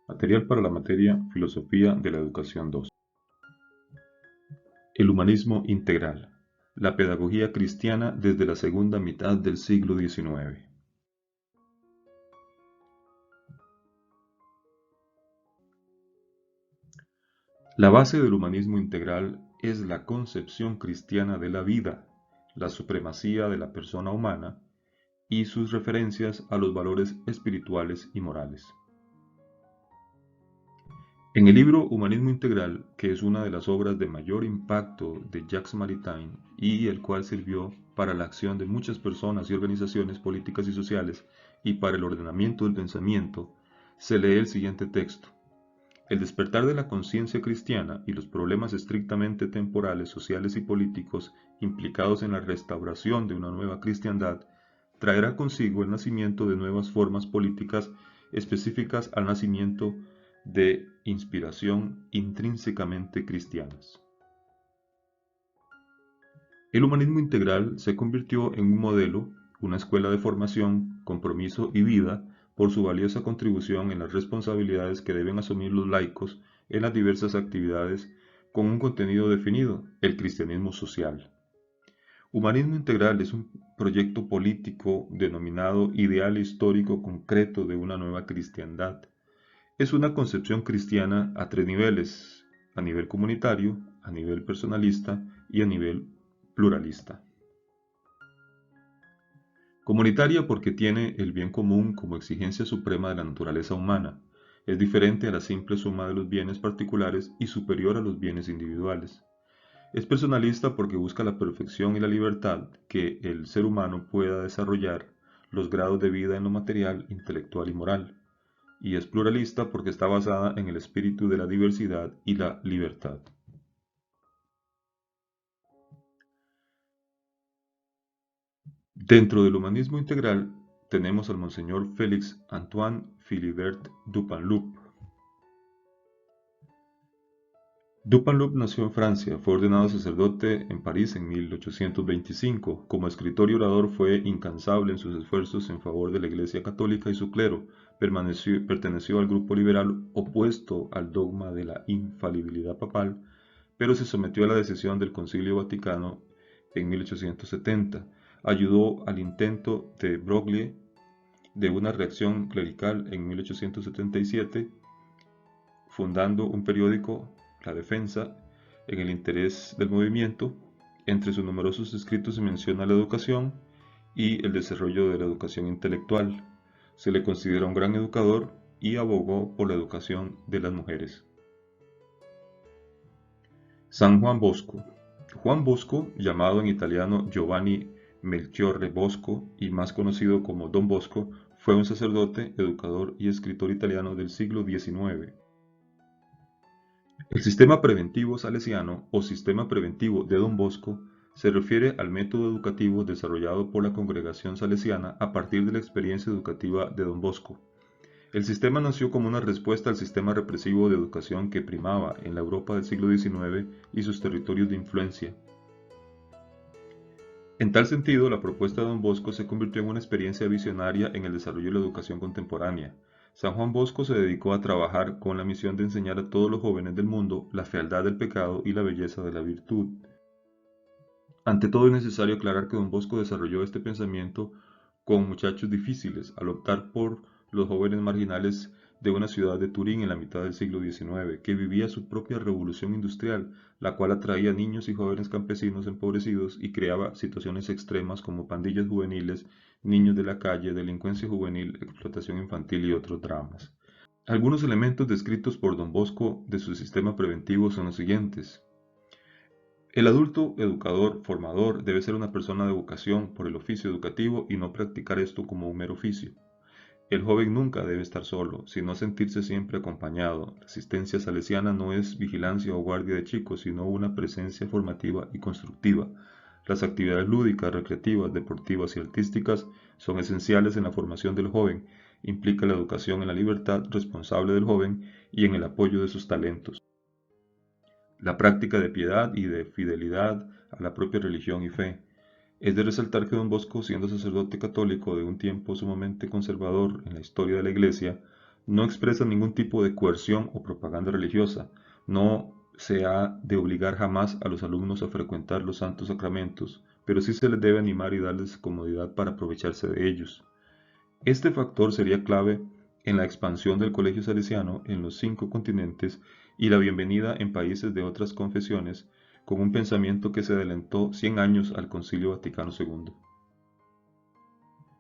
Material para la materia Filosofía de la Educación 2. El humanismo integral. La pedagogía cristiana desde la segunda mitad del siglo XIX. La base del humanismo integral es la concepción cristiana de la vida, la supremacía de la persona humana y sus referencias a los valores espirituales y morales. En el libro Humanismo Integral, que es una de las obras de mayor impacto de Jacques Maritain y el cual sirvió para la acción de muchas personas y organizaciones políticas y sociales y para el ordenamiento del pensamiento, se lee el siguiente texto. El despertar de la conciencia cristiana y los problemas estrictamente temporales, sociales y políticos implicados en la restauración de una nueva cristiandad traerá consigo el nacimiento de nuevas formas políticas específicas al nacimiento de inspiración intrínsecamente cristianas. El humanismo integral se convirtió en un modelo, una escuela de formación, compromiso y vida por su valiosa contribución en las responsabilidades que deben asumir los laicos en las diversas actividades con un contenido definido, el cristianismo social. Humanismo integral es un proyecto político denominado ideal histórico concreto de una nueva cristiandad. Es una concepción cristiana a tres niveles, a nivel comunitario, a nivel personalista y a nivel pluralista. Comunitaria porque tiene el bien común como exigencia suprema de la naturaleza humana. Es diferente a la simple suma de los bienes particulares y superior a los bienes individuales. Es personalista porque busca la perfección y la libertad que el ser humano pueda desarrollar los grados de vida en lo material, intelectual y moral. Y es pluralista porque está basada en el espíritu de la diversidad y la libertad. Dentro del humanismo integral tenemos al Monseñor Félix Antoine Philibert Dupanloup. Dupanloup nació en Francia, fue ordenado sacerdote en París en 1825. Como escritor y orador fue incansable en sus esfuerzos en favor de la Iglesia Católica y su clero. Perteneció al grupo liberal opuesto al dogma de la infalibilidad papal, pero se sometió a la decisión del Concilio Vaticano en 1870. Ayudó al intento de Broglie de una reacción clerical en 1877, fundando un periódico, La Defensa, en el interés del movimiento. Entre sus numerosos escritos se menciona la educación y el desarrollo de la educación intelectual. Se le considera un gran educador y abogó por la educación de las mujeres. San Juan Bosco. Juan Bosco, llamado en italiano Giovanni Melchiorre Bosco y más conocido como Don Bosco, fue un sacerdote, educador y escritor italiano del siglo XIX. El sistema preventivo salesiano o sistema preventivo de Don Bosco se refiere al método educativo desarrollado por la congregación salesiana a partir de la experiencia educativa de Don Bosco. El sistema nació como una respuesta al sistema represivo de educación que primaba en la Europa del siglo XIX y sus territorios de influencia. En tal sentido, la propuesta de Don Bosco se convirtió en una experiencia visionaria en el desarrollo de la educación contemporánea. San Juan Bosco se dedicó a trabajar con la misión de enseñar a todos los jóvenes del mundo la fealdad del pecado y la belleza de la virtud. Ante todo es necesario aclarar que Don Bosco desarrolló este pensamiento con muchachos difíciles, al optar por los jóvenes marginales de una ciudad de Turín en la mitad del siglo XIX, que vivía su propia revolución industrial, la cual atraía niños y jóvenes campesinos empobrecidos y creaba situaciones extremas como pandillas juveniles, niños de la calle, delincuencia juvenil, explotación infantil y otros dramas. Algunos elementos descritos por Don Bosco de su sistema preventivo son los siguientes. El adulto educador, formador, debe ser una persona de vocación por el oficio educativo y no practicar esto como un mero oficio. El joven nunca debe estar solo, sino sentirse siempre acompañado. La asistencia salesiana no es vigilancia o guardia de chicos, sino una presencia formativa y constructiva. Las actividades lúdicas, recreativas, deportivas y artísticas son esenciales en la formación del joven. Implica la educación en la libertad responsable del joven y en el apoyo de sus talentos. La práctica de piedad y de fidelidad a la propia religión y fe. Es de resaltar que Don Bosco, siendo sacerdote católico de un tiempo sumamente conservador en la historia de la Iglesia, No expresa ningún tipo de coerción o propaganda religiosa. No se ha de obligar jamás a los alumnos a frecuentar los santos sacramentos, pero sí se les debe animar y darles comodidad para aprovecharse de ellos. Este factor sería clave en la expansión del Colegio Salesiano en los 5 continentes y la bienvenida en países de otras confesiones, con un pensamiento que se adelantó 100 años al Concilio Vaticano II.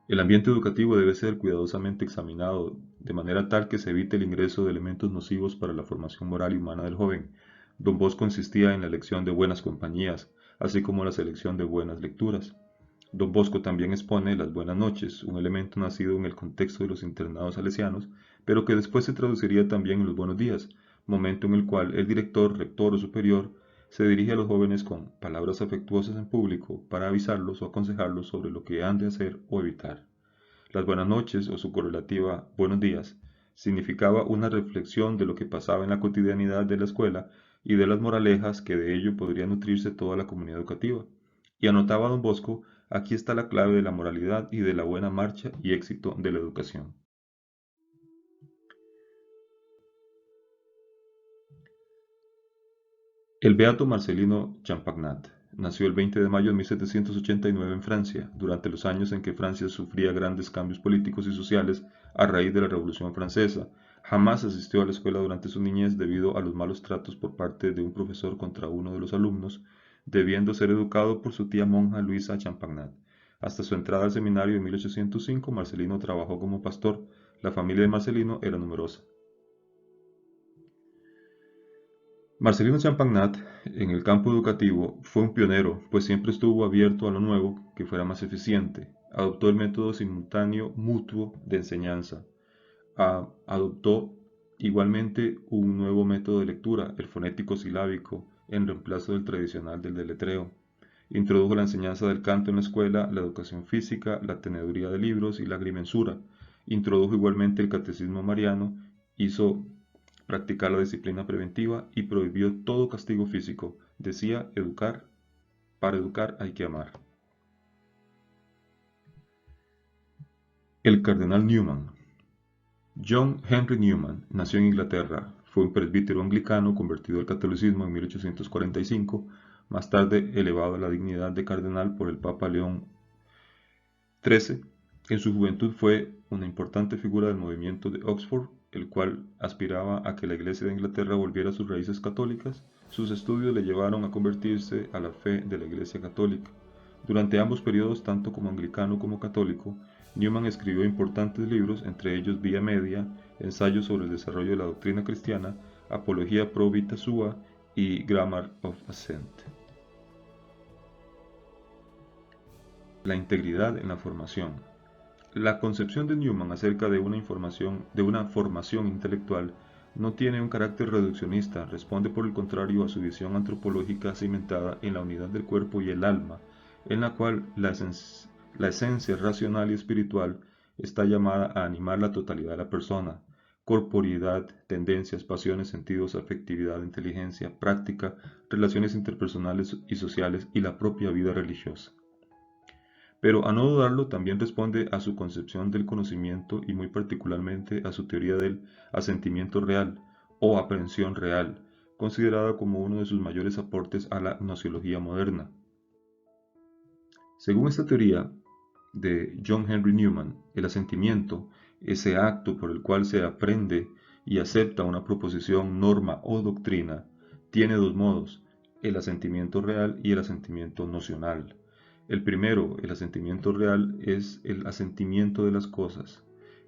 El ambiente educativo debe ser cuidadosamente examinado, de manera tal que se evite el ingreso de elementos nocivos para la formación moral y humana del joven. Don Bosco consistía en la elección de buenas compañías, así como la selección de buenas lecturas. Don Bosco también expone las buenas noches, un elemento nacido en el contexto de los internados salesianos, pero que después se traduciría también en los buenos días, momento en el cual el director, rector o superior se dirige a los jóvenes con palabras afectuosas en público para avisarlos o aconsejarlos sobre lo que han de hacer o evitar. Las buenas noches o su correlativa buenos días significaba una reflexión de lo que pasaba en la cotidianidad de la escuela y de las moralejas que de ello podría nutrirse toda la comunidad educativa. Y anotaba don Bosco: aquí está la clave de la moralidad y de la buena marcha y éxito de la educación. El beato Marcelino Champagnat nació el 20 de mayo de 1789 en Francia, durante los años en que Francia sufría grandes cambios políticos y sociales a raíz de la Revolución Francesa. Jamás asistió a la escuela durante su niñez debido a los malos tratos por parte de un profesor contra uno de los alumnos, debiendo ser educado por su tía monja Luisa Champagnat. Hasta su entrada al seminario en 1805, Marcelino trabajó como pastor. La familia de Marcelino era numerosa. Marcelino Champagnat, en el campo educativo, fue un pionero, pues siempre estuvo abierto a lo nuevo que fuera más eficiente. Adoptó el método simultáneo mutuo de enseñanza. Adoptó igualmente un nuevo método de lectura, el fonético silábico, en reemplazo del tradicional del deletreo. Introdujo la enseñanza del canto en la escuela, la educación física, la teneduría de libros y la agrimensura. Introdujo igualmente el catecismo mariano, hizo practicar la disciplina preventiva y prohibió todo castigo físico. Decía: para educar hay que amar. El cardenal Newman. John Henry Newman nació en Inglaterra. Fue un presbítero anglicano convertido al catolicismo en 1845, más tarde elevado a la dignidad de cardenal por el Papa León XIII. En su juventud fue una importante figura del movimiento de Oxford, el cual aspiraba a que la Iglesia de Inglaterra volviera a sus raíces católicas. Sus estudios le llevaron a convertirse a la fe de la Iglesia católica. Durante ambos periodos, tanto como anglicano como católico, Newman escribió importantes libros, entre ellos Vía Media, Ensayos sobre el desarrollo de la doctrina cristiana, Apología pro vita sua y Grammar of Assent. La integridad en la formación. La concepción de Newman acerca de una formación intelectual no tiene un carácter reduccionista, responde por el contrario a su visión antropológica cimentada en la unidad del cuerpo y el alma, en la cual la esencia racional y espiritual está llamada a animar la totalidad de la persona: corporeidad, tendencias, pasiones, sentidos, afectividad, inteligencia, práctica, relaciones interpersonales y sociales y la propia vida religiosa. Pero a no dudarlo, también responde a su concepción del conocimiento y muy particularmente a su teoría del asentimiento real o aprehensión real, considerada como uno de sus mayores aportes a la gnoseología moderna. Según esta teoría de John Henry Newman, el asentimiento, ese acto por el cual se aprende y acepta una proposición, norma o doctrina, tiene dos modos: el asentimiento real y el asentimiento nocional. El primero, el asentimiento real, es el asentimiento de las cosas.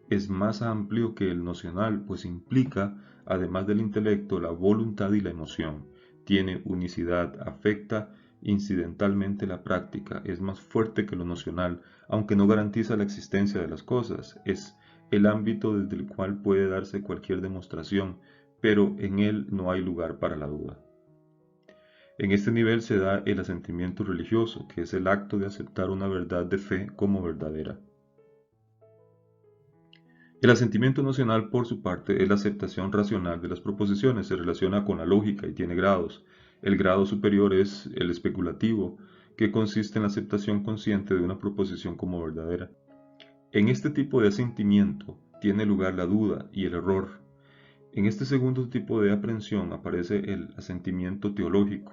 Es más amplio que el nocional, pues implica, además del intelecto, la voluntad y la emoción. Tiene unicidad, afecta incidentalmente la práctica, es más fuerte que lo nocional, aunque no garantiza la existencia de las cosas. Es el ámbito desde el cual puede darse cualquier demostración, pero en él no hay lugar para la duda. En este nivel se da el asentimiento religioso, que es el acto de aceptar una verdad de fe como verdadera. El asentimiento nocional, por su parte, es la aceptación racional de las proposiciones, se relaciona con la lógica y tiene grados. El grado superior es el especulativo, que consiste en la aceptación consciente de una proposición como verdadera. En este tipo de asentimiento, tiene lugar la duda y el error. En este segundo tipo de aprehensión aparece el asentimiento teológico,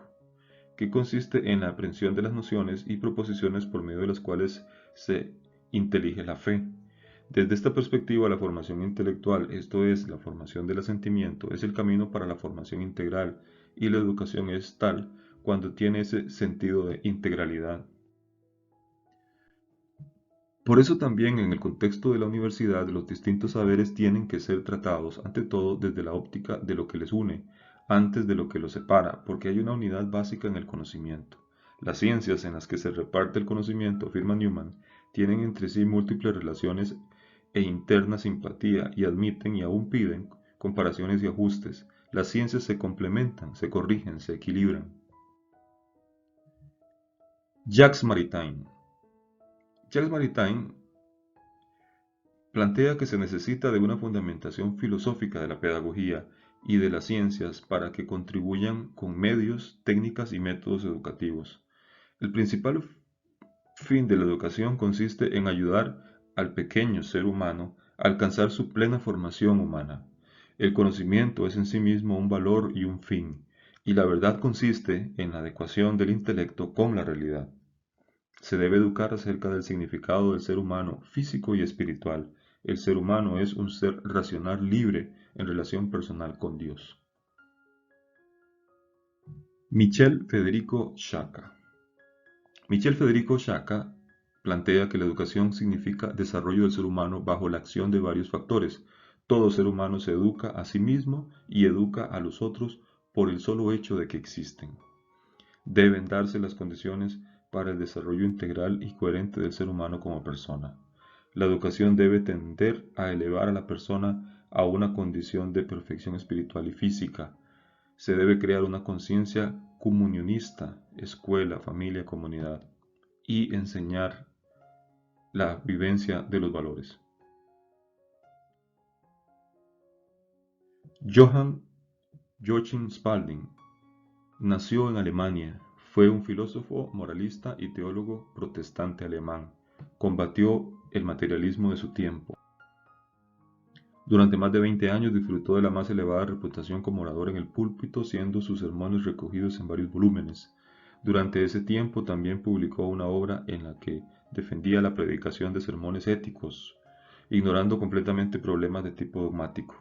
que consiste en la aprehensión de las nociones y proposiciones por medio de las cuales se intelige la fe. Desde esta perspectiva, la formación intelectual, esto es, la formación del asentimiento, es el camino para la formación integral, y la educación es tal cuando tiene ese sentido de integralidad. Por eso también en el contexto de la universidad los distintos saberes tienen que ser tratados ante todo desde la óptica de lo que les une, antes de lo que los separa, porque hay una unidad básica en el conocimiento. Las ciencias en las que se reparte el conocimiento, afirma Newman, tienen entre sí múltiples relaciones e interna simpatía y admiten y aún piden comparaciones y ajustes. Las ciencias se complementan, se corrigen, se equilibran. Jacques Maritain. Jacques Maritain plantea que se necesita de una fundamentación filosófica de la pedagogía y de las ciencias para que contribuyan con medios, técnicas y métodos educativos. El principal fin de la educación consiste en ayudar al pequeño ser humano a alcanzar su plena formación humana. El conocimiento es en sí mismo un valor y un fin, y la verdad consiste en la adecuación del intelecto con la realidad. Se debe educar acerca del significado del ser humano físico y espiritual. El ser humano es un ser racional libre en relación personal con Dios. Michel Federico Sciacca. Michel Federico Sciacca plantea que la educación significa desarrollo del ser humano bajo la acción de varios factores. Todo ser humano se educa a sí mismo y educa a los otros por el solo hecho de que existen. Deben darse las condiciones para el desarrollo integral y coherente del ser humano como persona. La educación debe tender a elevar a la persona a una condición de perfección espiritual y física. Se debe crear una conciencia comunionista, escuela, familia, comunidad, y enseñar la vivencia de los valores. Joachim Spalding nació en Alemania. Fue un filósofo, moralista y teólogo protestante alemán. Combatió el materialismo de su tiempo. Durante más de 20 años disfrutó de la más elevada reputación como orador en el púlpito, siendo sus sermones recogidos en varios volúmenes. Durante ese tiempo también publicó una obra en la que defendía la predicación de sermones éticos, ignorando completamente problemas de tipo dogmático.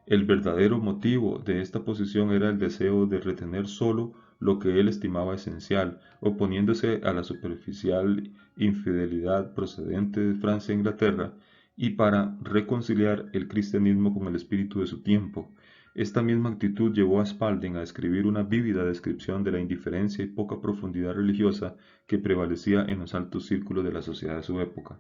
El verdadero motivo de esta posición era el deseo de retener solo lo que él estimaba esencial, oponiéndose a la superficial infidelidad procedente de Francia e Inglaterra, y para reconciliar el cristianismo con el espíritu de su tiempo. Esta misma actitud llevó a Spalding a escribir una vívida descripción de la indiferencia y poca profundidad religiosa que prevalecía en los altos círculos de la sociedad de su época.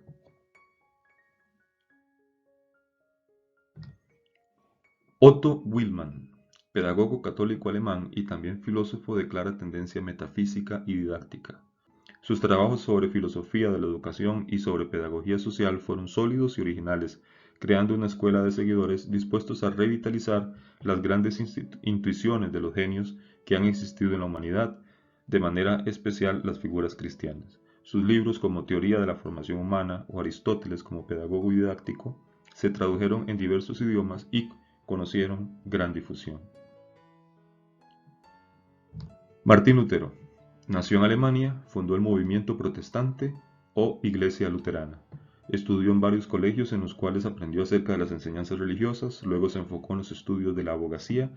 Otto Willmann, pedagogo católico alemán y también filósofo de clara tendencia metafísica y didáctica. Sus trabajos sobre filosofía de la educación y sobre pedagogía social fueron sólidos y originales, creando una escuela de seguidores dispuestos a revitalizar las grandes intuiciones de los genios que han existido en la humanidad, de manera especial las figuras cristianas. Sus libros como Teoría de la Formación Humana o Aristóteles como pedagogo y didáctico se tradujeron en diversos idiomas y conocieron gran difusión. Martín Lutero. Nació en Alemania, fundó el movimiento protestante o Iglesia Luterana. Estudió en varios colegios en los cuales aprendió acerca de las enseñanzas religiosas, luego se enfocó en los estudios de la abogacía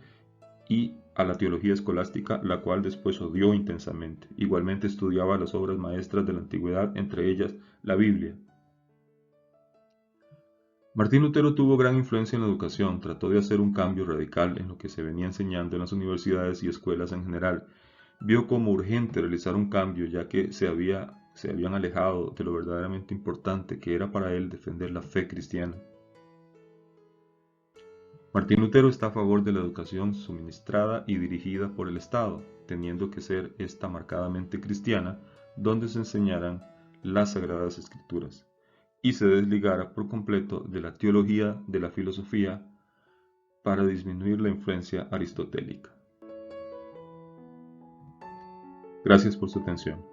y a la teología escolástica, la cual después odió intensamente. Igualmente estudiaba las obras maestras de la antigüedad, entre ellas la Biblia. Martín Lutero tuvo gran influencia en la educación, trató de hacer un cambio radical en lo que se venía enseñando en las universidades y escuelas en general. Vio como urgente realizar un cambio ya que se habían alejado de lo verdaderamente importante que era para él defender la fe cristiana. Martín Lutero está a favor de la educación suministrada y dirigida por el Estado, teniendo que ser esta marcadamente cristiana, donde se enseñaran las Sagradas Escrituras y se desligara por completo de la teología de la filosofía para disminuir la influencia aristotélica. Gracias por su atención.